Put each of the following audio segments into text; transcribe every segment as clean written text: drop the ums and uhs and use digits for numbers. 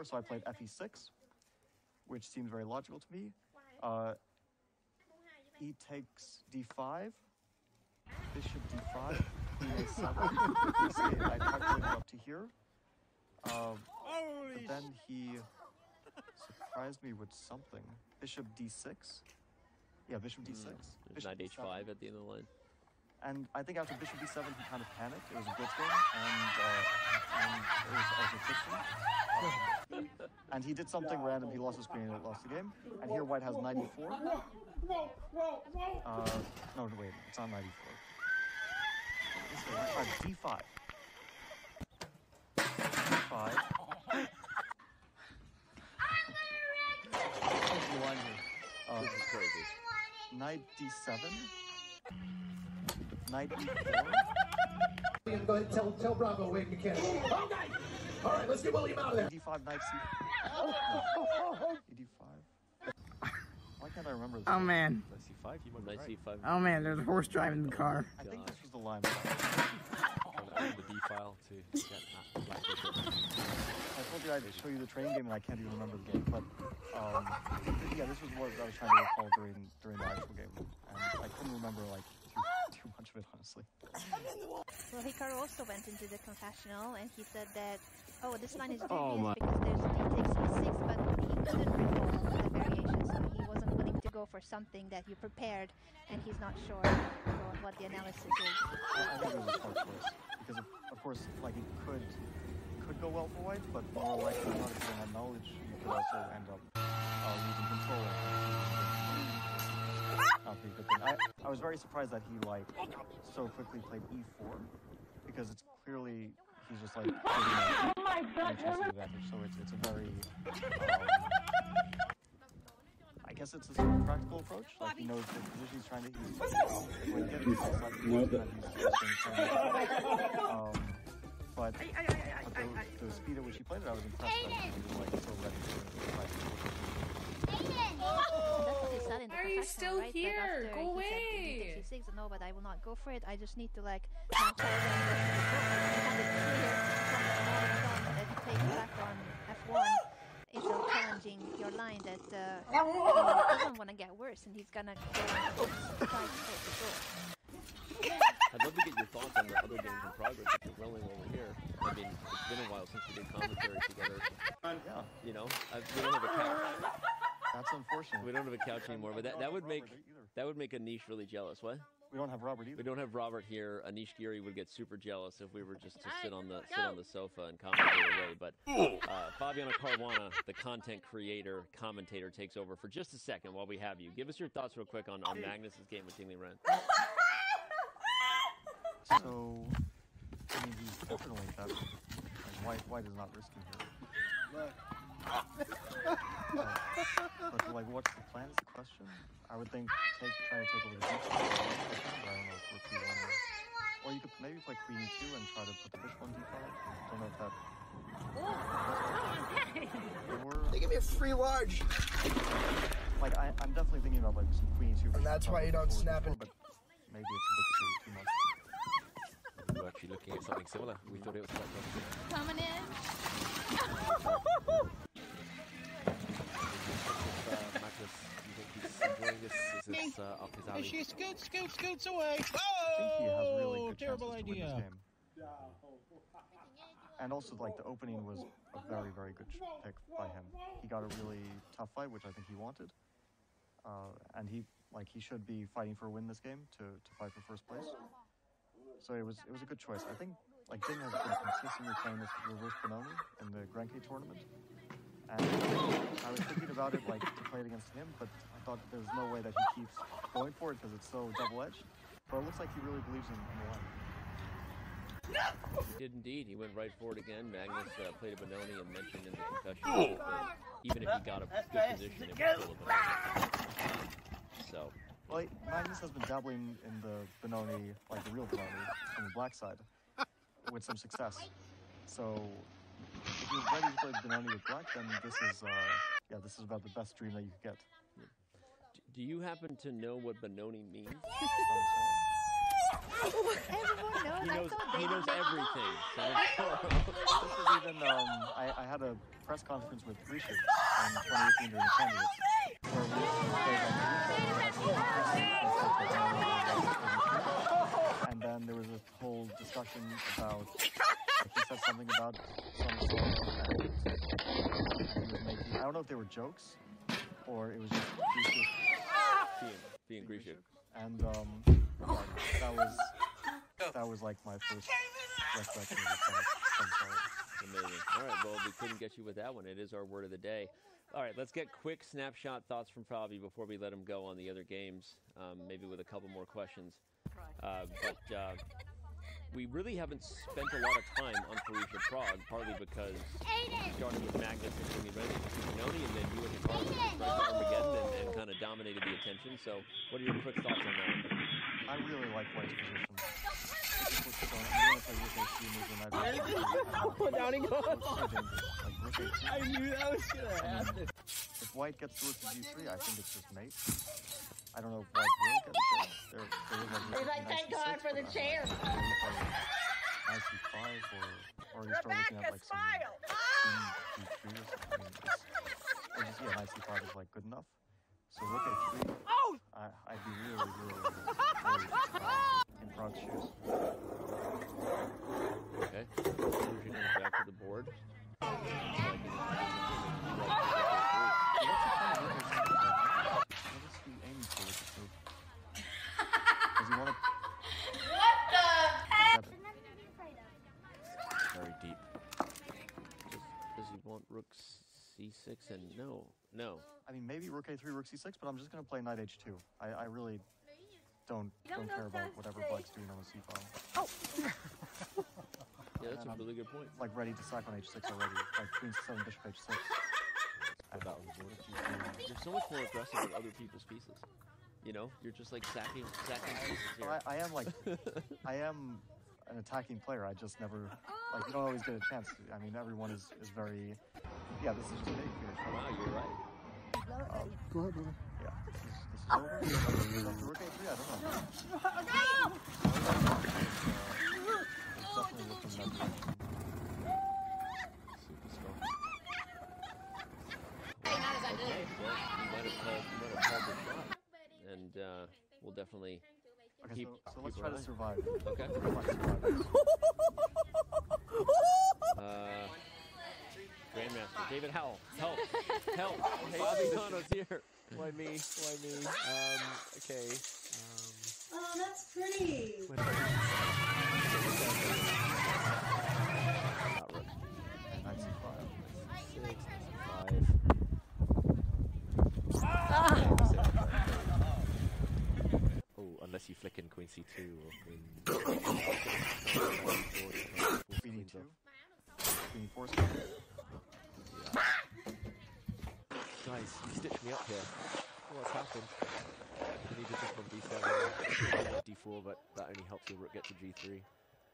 So I played fe6, which seems very logical to me. E takes d5, bishop d5, queen a7. Basically, I calculated up to here. But then he surprised me with something. Bishop d6. Yeah, bishop d6. There's knight h5 at the end of the line. And I think after bishop d7, he kind of panicked. It was a blitz game, and it was also fiction. And he did something random. He lost his queen and lost the game. And here white has knight e4. No, wait, it's not knight e4. d5. d5. This is crazy. Knight d7. Knight e4. Go ahead and tell Bravo Wade mechanic. Okay! All right, let's get William out of there. d5, knight c. d5. Why can't I remember this? Oh man. Knight c5. You knight c5. Oh man, there's a horse driving the car. I think this was the line. The D file to get that black bishop. I told you I'd show you the training game, and I can't even remember the game. But yeah, this was what I was trying to recall during the actual game, and I couldn't remember like too much of it, honestly. Well, Hikaru also went into the confessional, and he said that, oh, this line is dubious because there's d takes e6, but he couldn't recall the variation, so he wasn't willing to go for something that you prepared, and he's not sure what the analysis is. I think it was a smart choice because, of course, like it could go well for white, but more likely not if you don't have knowledge, you could also end up losing control. Not be a good thing. I was very surprised that he like so quickly played e4 because it's clearly he's just like giving advantage. So it's a very I guess it's a sort of practical approach. Like he knows the position he's trying to use. When he gets but the speed at which he played it, I was impressed that he was like so ready to fight. Why are you still right? here? Like go away! He said, no, but I will not go for it. I just need to like now hold on that you take back on f1 is so challenging your line that he doesn't want to get worse, and he's gonna go and try to take the goal. I'd love to get your thoughts on the other games in progress if you're willing over here. I mean, it's been a while since we did commentary together. Yeah. You know, we don't have a couch. That's unfortunate. We don't have a couch anymore, but that would make Anish really jealous. What? We don't have Robert either. We don't have Robert here. Anish Giri would get super jealous if we were just to sit on the sofa and commentate away. But Fabiano Caruana, the content creator, commentator, takes over for just a second while we have you. Give us your thoughts real quick on Magnus's game with Tingli Ren. So, I mean, he's definitely better. Like, white is not risking here. But like, what's the plan is the question? I would think trying to take over the bishop. But I don't know if rook e1 or you could maybe play queen e2 and try to put the bishop on d5. Don't know if that. They give me a free large. Like I'm definitely thinking about like some queen e2. And that's why you don't snap it. But maybe it's a bit too much. We were actually looking at something similar. We thought it was quite possible. Coming in. Magnus, you think he's enjoying this? Is this up his alley? She scoots away. I think he has really good terrible chances to win idea. this game. And also, like, the opening was a very, very good pick by him. He got a really tough fight, which I think he wanted. And he should be fighting for a win this game to fight for first place. So it was a good choice. I think like Ding has been consistently playing this reverse Benoni in the Grand K tournament. And I was thinking about it like to play it against him, but I thought there's no way that he keeps going for it because it's so double-edged. But it looks like he really believes in the line. He did indeed. He went right for it again. Magnus played a Benoni and mentioned in the confession that even if he got a good position, it was still a Benoni. So. Well, Magnus has been dabbling in the Benoni, like the real Benoni, from the black side, with some success. So, if you're ready to play the Benoni with black, then this is about the best dream that you could get. Do you happen to know what Benoni means? Everyone knows. He knows everything. So This is even, I had a press conference with Rishabh in 2018 during the candidates, where we and then there was a whole discussion about, he said something about some solo, and he was making, I don't know if they were jokes, or it was just Rishabh being Rishabh. and that was like my first recollection of the song. I'm sorry. Amazing. All right, well, we couldn't get you with that one. It is our word of the day. All right, let's get quick snapshot thoughts from Fabi before we let him go on the other games, maybe with a couple more questions. We really haven't spent a lot of time on Felicia Prague, partly because we started with Magnus and Jimmy Rennie and then you and Hikaru went to Armageddon and kind of dominated the attention. So what are your quick thoughts on that? I really like White's position. Down he goes. I knew that was gonna happen. If White gets to rook to g3, I think it's just mate. I don't know if White will get it there. He's like, thank God for the chair. Knight c5 or you start looking at like some queen d3 or something. Or just, yeah, knight c5 is like good enough. So rook a3, I'd be really in Prague's shoes. Okay, Persian goes back to the board. What is he aiming for with this move? Does he want to... What the heck? Very deep. Does he want rook c6 and no. I mean, maybe rook a3, rook c6, but I'm just going to play knight h2. I really don't care about whatever Black's doing on the c file. Oh! Yeah, that's a really good point. Like ready to sack on h6 already. Like queen c7, bishop h6. You're so much more aggressive with other people's pieces. You know, you're just like sacking pieces here. I am like, I am an attacking player. I just never, like, you don't always get a chance. I mean, everyone is very, yeah, this is just me. Wow, you're right. Go ahead, brother. Yeah, this is over. Rook a3, I don't know. Definitely looking that direction. Super strong. Okay, well, you might have called the shot. And we'll definitely Okay, so let's try to survive. Okay. Grandmaster David Howell, help! Hey, Fabiano's here. Why me? Okay. Oh, that's pretty. Oh, unless you flick in queen c2 or queen. Queen e2. Queen e4. Guys, you stitched me up here. What's happened? You needed this from d7, d4, but that only helps your rook get to g3.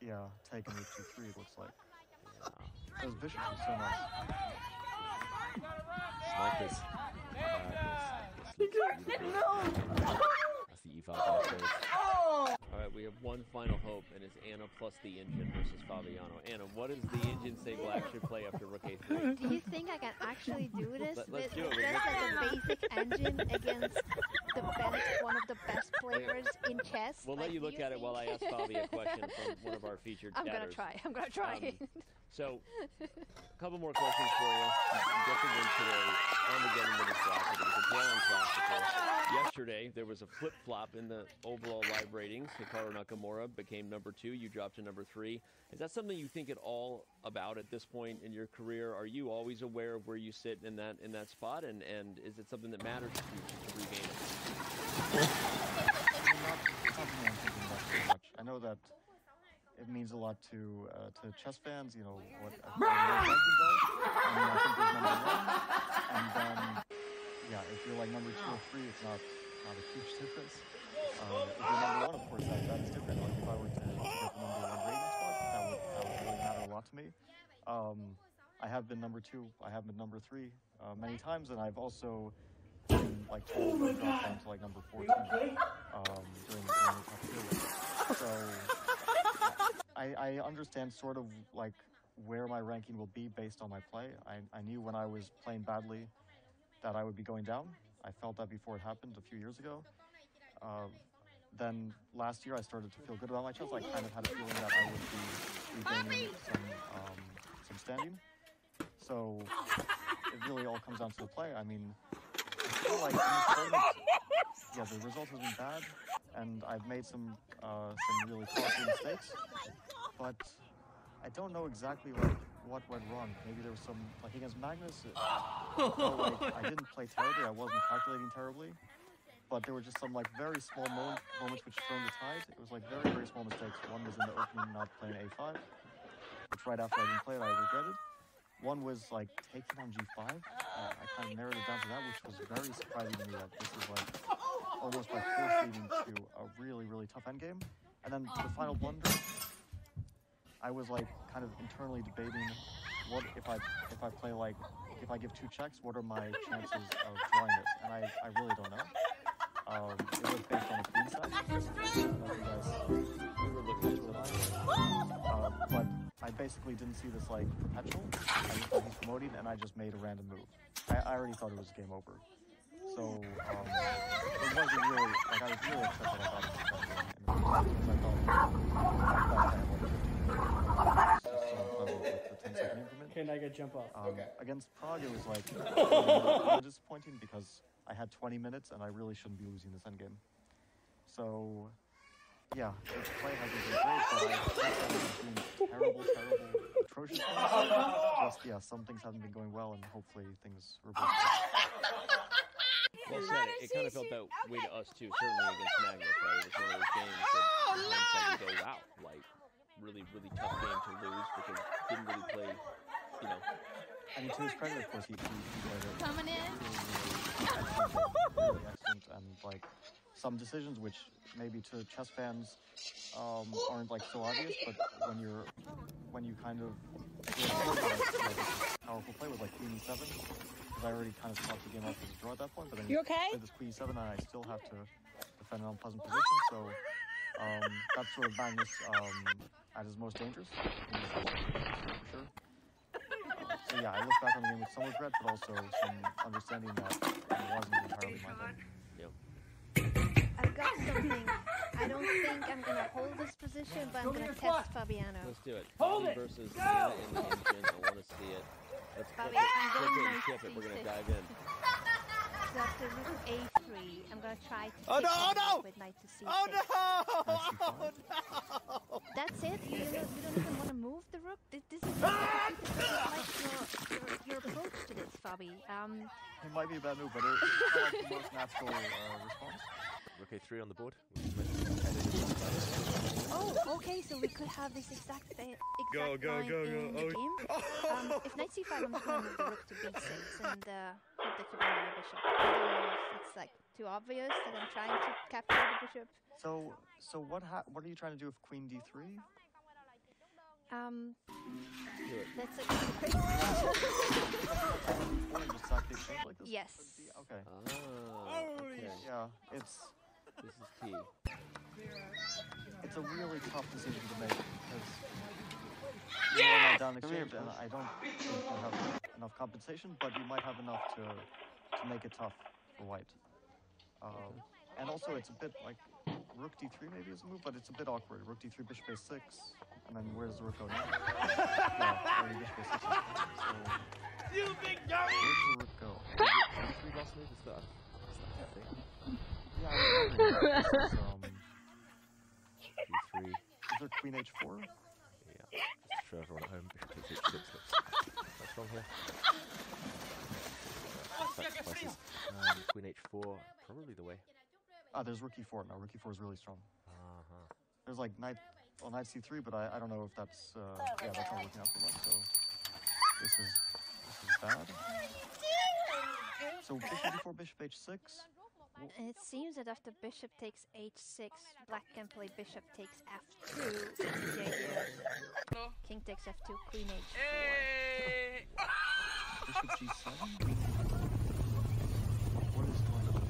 Yeah, taken with g3 it looks like. Yeah. Those bishops are so nice. Snipers. That's the e5 downstairs. All right, we have one final hope, and it's Anna plus the engine versus Fabiano. Anna, what does the engine say Black should play after rook a3? Do you think I can actually do this Let's with do it. just like a basic engine against one of the best players in chess? We'll let you look at it while I ask Fabi a question from one of our featured I'm chatters. I'm gonna try. So, a couple more questions for you. You get the win today. Armageddon Winners Classic. It was a Talon Classical. Yesterday, there was a flip-flop in the overall live ratings. Hikaru Nakamura became number 2. You dropped to number 3. Is that something you think at all about at this point in your career? Are you always aware of where you sit in that spot? And is it something that matters to you to regain it? Not something I'm thinking about too much. I know that it means a lot to chess fans, you know, what a legend does. I mean, I think there's number 1. And then, yeah, if you're like number 2 or 3, it's not a huge difference. If you're number 1, of course, that's different. Like if I were to get the number 1 rating spot, that would really matter a lot to me. I have been number 2. I have been number 3 many times, and I've also been like 12 and dropped down to like number 14 during the top period. So I understand sort of like where my ranking will be based on my play. I knew when I was playing badly that I would be going down. I felt that before it happened a few years ago. Then last year I started to feel good about my chess. I kind of had a feeling that I would be regaining some standing. So it really all comes down to the play. I mean, I feel like in this tournament, yeah, the result has been bad, and I've made some really costly mistakes. But I don't know exactly like what went wrong. Maybe there was some, like against Magnus, I felt like I didn't play terribly. I wasn't calculating terribly. But there were just some like very small moments which turned the tide. It was like very, very small mistakes. One was in the opening not playing A5, which right after I didn't play it, I regretted. One was like taking on G5. I kind of narrowed it down to that, which was very surprising to me that this is like almost like force leading to a really, really tough endgame. And then the final blunder, I was like kind of internally debating what if I play like, if I give 2 checks, what are my chances of drawing this? And I really don't know. It was based on a queen side. I don't know if you guys were looking into it. But I basically didn't see this like perpetual. I just thought he's promoting, and I just made a random move. I already thought it was game over. So it wasn't really like I was really upset that I got it because I thought Can I get jump off? Against Prague, it was like really disappointing because I had 20 minutes and I really shouldn't be losing this endgame. So, yeah, its play hasn't been great, but I haven't been terrible, atrocious. Just, yeah, some things haven't been going well, and hopefully things reverse. Well said. It kind of felt that way to us too, certainly against Magnus, right? It was one of those games that in hindsight you go, wow, like really, really tough game to lose because didn't really play, you know. I mean, to his credit, of course, he played it Coming in. really excellent, and like some decisions which maybe to chess fans aren't like so obvious, but when you kind of powerful play was like Queen E7, because I already kind of stopped the game off as a draw at that point, but then you play this Queen E7 and I still have to defend an unpleasant position, so that's sort of Magnus at his most dangerous, for sure. So yeah, I look back on the game with some regret, but also some understanding that it wasn't entirely my fault. Yep. I've got something. I don't think I'm gonna hold this position, but I'm gonna test Fabiano. Let's do it. Hold Fabi it. versus Nina in the engine. I want to see it. Let's Fabi, flip it I'm going and to chip it. We're going to dive in. So after rook A3, I'm gonna try to with knight to C6. Oh no! That's it? You don't even want to move the rook? This is like your approach to this, Fabi. It might be a bad move, but it's not like the most natural response. Rook A3 on the board. Oh, okay, so we could have this exact line in the game. If knight C5, I'm just going to move the rook to B6 and hope that you bring my bishop. I don't know if it's like too obvious that I'm trying to capture the bishop. So what are you trying to do with Queen D3? That's a Just sack the exchange like this? Yes. Okay. Okay. Yeah, This is key. it's a really tough decision to make because you are down exchange, and I don't think you have enough compensation, but you might have enough to make it tough for white. And also, it's a bit like Rook D3 maybe is a move, but it's a bit awkward. Rook D3, Bishop A6, and then where's the Rook go now? Yeah, Bishop A6. So, You big dummy! where's the Rook go? D3 last move is that? Yeah, I was wondering. D3. Is there Queen H4? Yeah, just to show everyone at home, Bishop takes H6 looks quite strong here. Sacrifices. Queen H4, probably the way. There's Rook E4. No, Rook E4 is really strong. There's like Knight C3, but I don't know if that's yeah, that's not working out for much. So this is bad. So Bishop D4, Bishop H6. And it seems that after bishop takes H6, black can play bishop takes F2. King takes F2, Queen H4. Bishop G7. What is going on?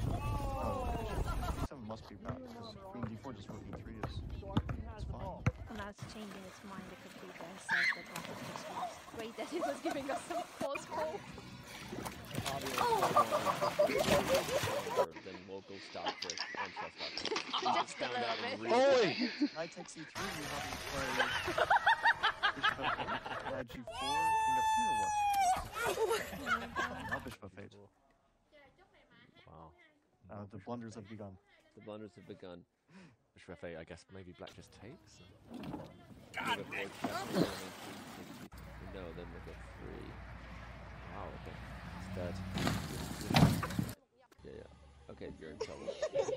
e4, just rook e3 is fine. Well, now it's changing its mind. The computer says that black is just lost. Great that it was giving us some false hope. Than local stockfish on chess.com. Just a little bit. Oh wait! Knight takes e3, you have to play bishop f8, knight g4, king f2 or what? Now bishop f8. Wow. The blunders have begun. The blunders have begun. Bishop f8, I guess maybe black just takes. God, no, then look at 3. Wow, okay. It's dead. Yeah. Okay, you're in trouble.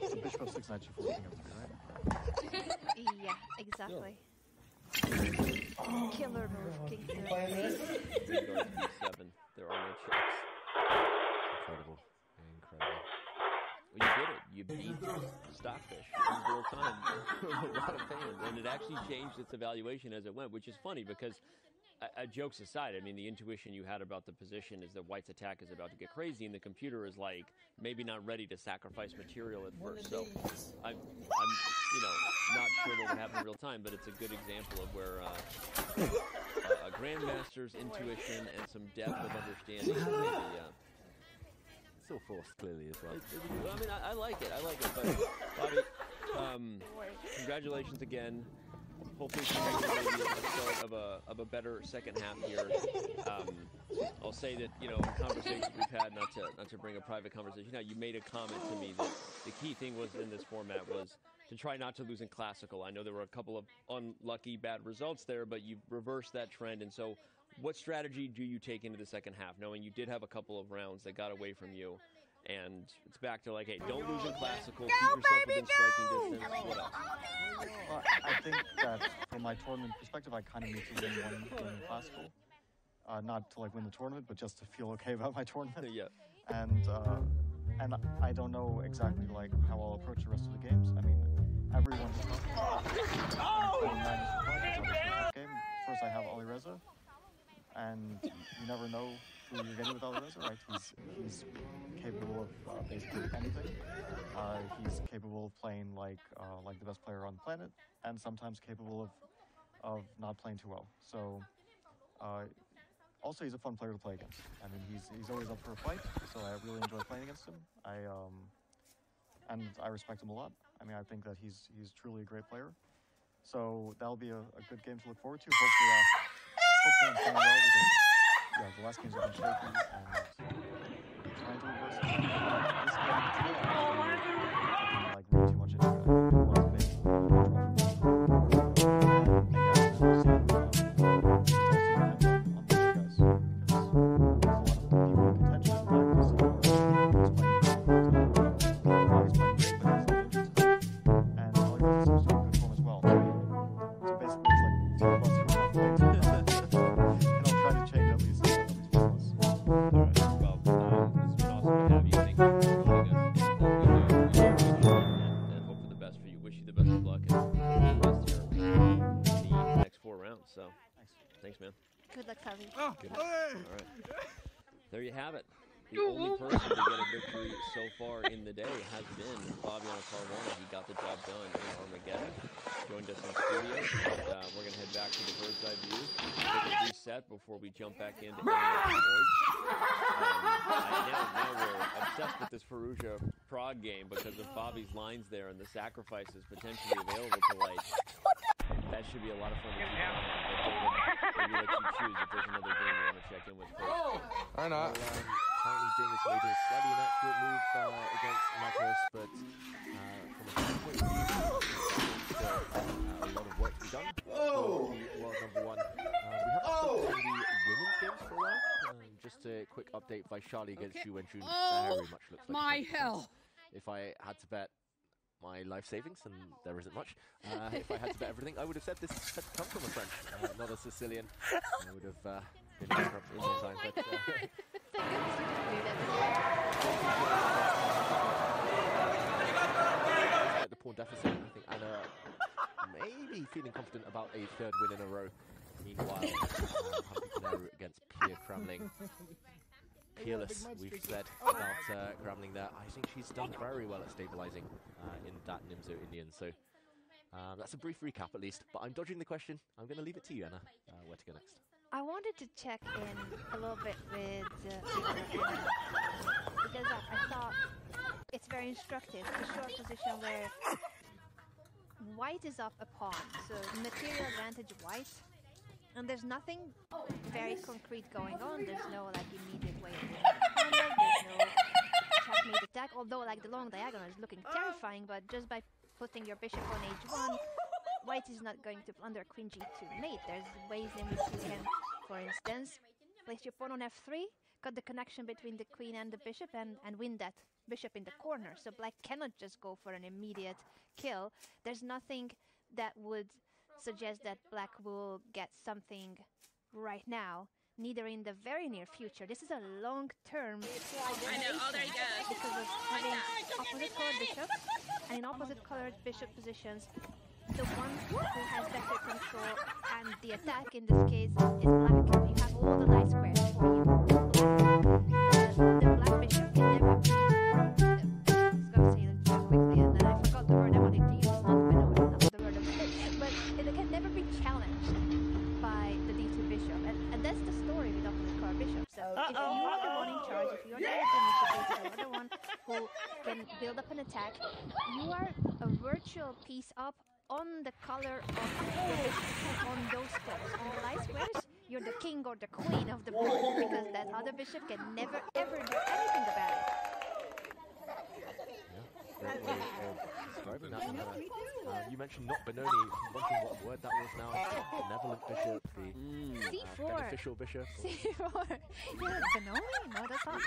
So bishop f6, knight g4, king f3, right? Yeah, exactly. Killer move, king Queen guards b7. There are no checks. Incredible. Incredible. Well, you did it. You beat Stockfish in real time. A lot of fans. And it actually changed its evaluation as it went, which is funny because, jokes aside, I mean, the intuition you had about the position is that White's attack is about to get crazy, and the computer is like maybe not ready to sacrifice material at first. So I'm not sure what would happen in real time, but it's a good example of where a grandmaster's intuition and some depth of understanding maybe. Still forced, clearly, as well. I mean, I like it. I like it. But, Bobby, congratulations again. Hopefully, maybe a start of a better second half here. I'll say that, in conversations we've had, not to bring a private conversation out, you made a comment to me that the key thing was in this format was to try not to lose in classical. I know there were a couple of unlucky bad results there, but you reversed that trend. And so what strategy do you take into the second half, knowing you did have a couple of rounds that got away from you? And it's back to like, hey, don't lose in classical, keep yourself within striking distance, what else? Well, I think that from my tournament perspective, I kind of need to win one game in classical. Not to like win the tournament, but just to feel okay about my tournament. Yeah. And I don't know exactly like how I'll approach the rest of the games. I mean, everyone's tough. Game. First I have Ali Reza, and you never know who you're getting with Ali Reza, right? He's capable of basically anything. He's capable of playing like the best player on the planet, and sometimes capable of not playing too well. So also he's a fun player to play against. I mean, he's always up for a fight, so I really enjoy playing against him. And I respect him a lot. I mean, I think that he's truly a great player. So that'll be a good game to look forward to. Hopefully I'm playing well because the last games have been shaky and trying to reverse it. This game today, I like read too much into it. I want to make There you have it. The only person to get a victory so far in the day has been Fabiano Caruana. He got the job done in Armageddon. Joined us in studio. And, we're going to head back to the bird's eye view. Take a reset before we jump back into the boards. Now we're obsessed with this Fallujah Prague game because of Bobby's lines there and the sacrifices potentially available to Light. That should be a lot of fun to keep an eye on. But David, maybe let you choose if there's another game you want to check in with first. Why not? Apparently Ding has made a slightly inaccurate move against Magnus, but from a standpoint of view, a lot of work to be done. World number one. We haven't spoken to the women's games for a while. Just a quick update, Vaishali against Xu Wenjun very much looks like my hell. If I had to bet my life savings, and there isn't much, if I had to bet everything, I would have said this had come from a French, not a Sicilian. I would have been bankrupt in no time, but at the pawn deficit, I think Anna maybe feeling confident about a third win in a row. Meanwhile, Humphrey against Pia Kramling. Peerless, we've said about Kramling there. I think she's done very well at stabilizing in that Nimzo Indian, so That's a brief recap at least, but I'm dodging the question. I'm going to leave it to you, Anna, where to go next. I wanted to check in a little bit with Anna, because I thought it's very instructive to show a position where white is up a pawn, so material advantage white, and there's nothing very concrete going on. There's no like immediate way of winning the combat, there's no checkmate attack, although like the long diagonal is looking terrifying, but just by putting your bishop on h1, white is not going to plunder queen g2 mate. There's ways in which you can, for instance, place your pawn on f3, cut the connection between the queen and the bishop, and win that bishop in the corner. So black cannot just go for an immediate kill. There's nothing that would suggest that black will get something right now, neither in the very near future. This is a long-term I know. Oh, there you go. because of having opposite colored bishops, and in opposite colored bishop positions, the one who has better control and the attack in this case is black. You have all the light squares for you. The black bishop can never be... I was going to say that too quickly and then I forgot the word I wanted to use. It's not Benoni, not the word of it. But it can never be challenged by the d2 bishop. And that's the story with opposite color bishop. So if you are the one in charge, if you are the one who the one who can build up an attack, you are a virtual piece up on the color of the bishop, on those squares. On the light squares, you're the king or the queen of the board, because that other bishop can never ever do anything about it. Yeah, great way of describing that, Anna. You mentioned not Benoni. I'm wondering what word that was now. Benevolent bishop, the C4. beneficial bishop. C4. Yeah, Benoni? No, that's not.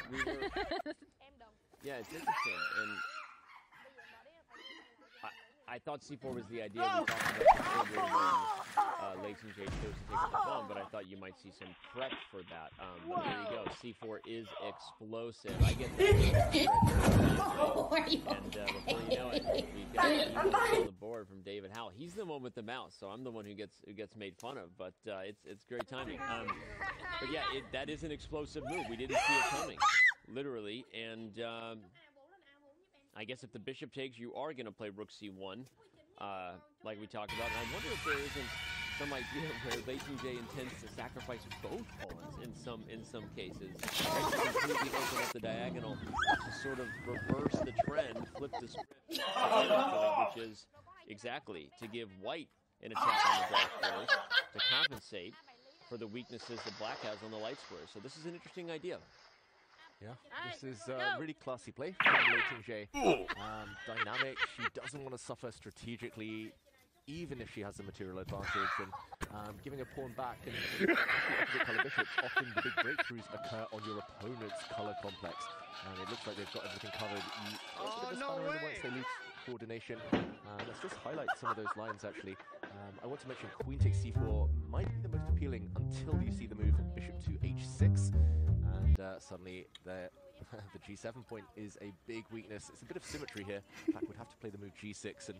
Yeah, it's interesting, and I thought C4 was the idea we talked about earlier when Leighton J chose to take the pawn, but I thought you might see some prep for that. But there you go. C4 is explosive. I get that. And before you know it, we've got emails on the board from David Howell. He's the one with the mouse, so I'm the one who gets made fun of. But it's great timing. But yeah, that is an explosive move. We didn't see it coming, literally, and. I guess if the bishop takes, you are going to play rook c1, like we talked about. And I wonder if there isn't some idea where Leighton J intends to sacrifice both pawns in some cases. Right, to completely open up the diagonal to sort of reverse the trend, flip the script, which is exactly to give white an attack on the dark squares to compensate for the weaknesses that black has on the light squares. So this is an interesting idea. Yeah, this is really classy play from Leighton J. Dynamic, she doesn't want to suffer strategically, even if she has the material advantage, and giving a pawn back and the colour bishops, often the big breakthroughs occur on your opponent's colour complex. And it looks like they've got everything covered. Once they lose coordination. Let's just highlight some of those lines actually. I want to mention queen takes c4 might be the most appealing until you see the move bishop to h6. And suddenly the g7 point is a big weakness. It's a bit of symmetry here. Black would have to play the move g6, and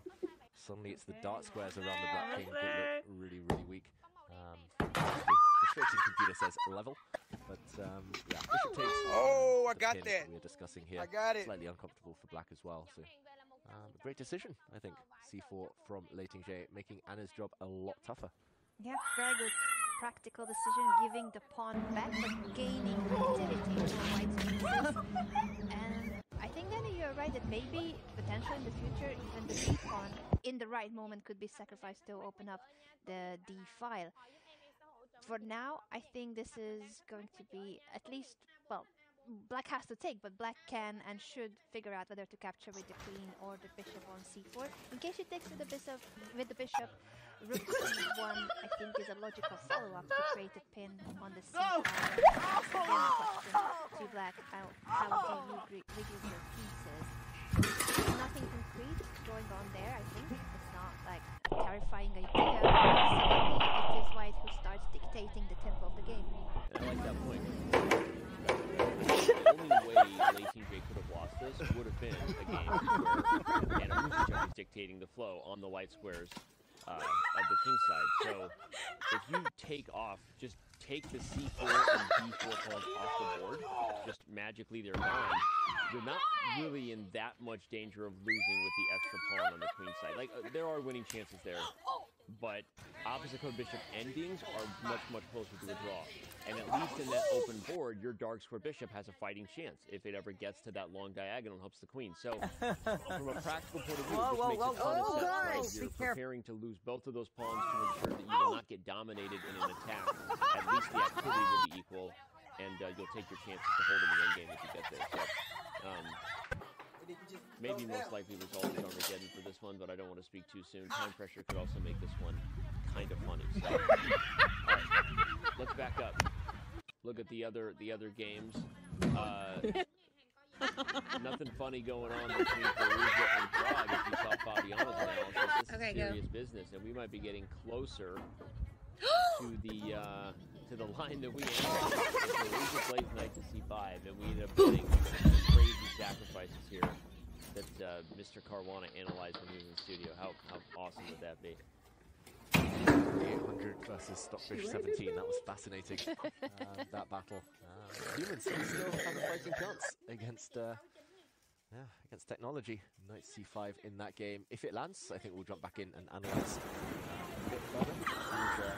suddenly it's the dark squares around the black king that look really, really weak. Frustrating computer says level, but yeah, bishop takes. Oh, I got that. We're discussing here. I got it. Slightly uncomfortable for black as well. So a great decision, I think. c4 from Leighton J, making Anna's job a lot tougher. Yeah, very good. Practical decision, giving the pawn back but gaining activity for white's pieces. And I think that you're right that maybe potentially in the future even the d pawn in the right moment could be sacrificed to open up the d file. For now, I think this is going to be at least, well, black has to take, but black can and should figure out whether to capture with the queen or the bishop on c4. In case she takes with the bishop, rook c1, I think, is a logical follow-up to create a pin on the c5. Again, question to black, how do you reduce your pieces? There's nothing concrete going on there, I think. It's not like a terrifying idea. Suddenly, it is white who starts dictating the tempo of the game. And I like that point. The only way Leighton J could have lost this would have been a game where Anna Vucinic is dictating the flow on the white squares of the king side. So if you take off, just take the c4 and d4 pawns off the board, just magically they're gone, you're not really in that much danger of losing with the extra pawn on the queen side. Like, there are winning chances there, but opposite code bishop endings are much, much closer to a draw. And at least in that open board, your dark square bishop has a fighting chance if it ever gets to that long diagonal and helps the queen. So, from a practical point of view, it just makes a ton of sense, right? You're preparing to lose both of those pawns to ensure that you will not get dominated in an attack. At least the activity will be equal, and you'll take your chances to hold in the endgame if you get there. So, maybe most likely result is Armageddon for this one, but I don't want to speak too soon. Time pressure could also make this one kind of funny. So, all right, let's back up. Look at the other games. Nothing funny going on between Perugia and Prague. If you saw Fabiana's analysis, this is serious business, and we might be getting closer to the line that we entered. Perugia plays knight to c5, and we ended up getting crazy sacrifices here that Mr. Caruana analyzed when he was in the studio. How awesome would that be? 800 versus Stockfish 17. That was fascinating. That battle. Humans still have a fighting chance against technology. Knight c5 in that game. If it lands, I think we'll jump back in and analyze a bit further.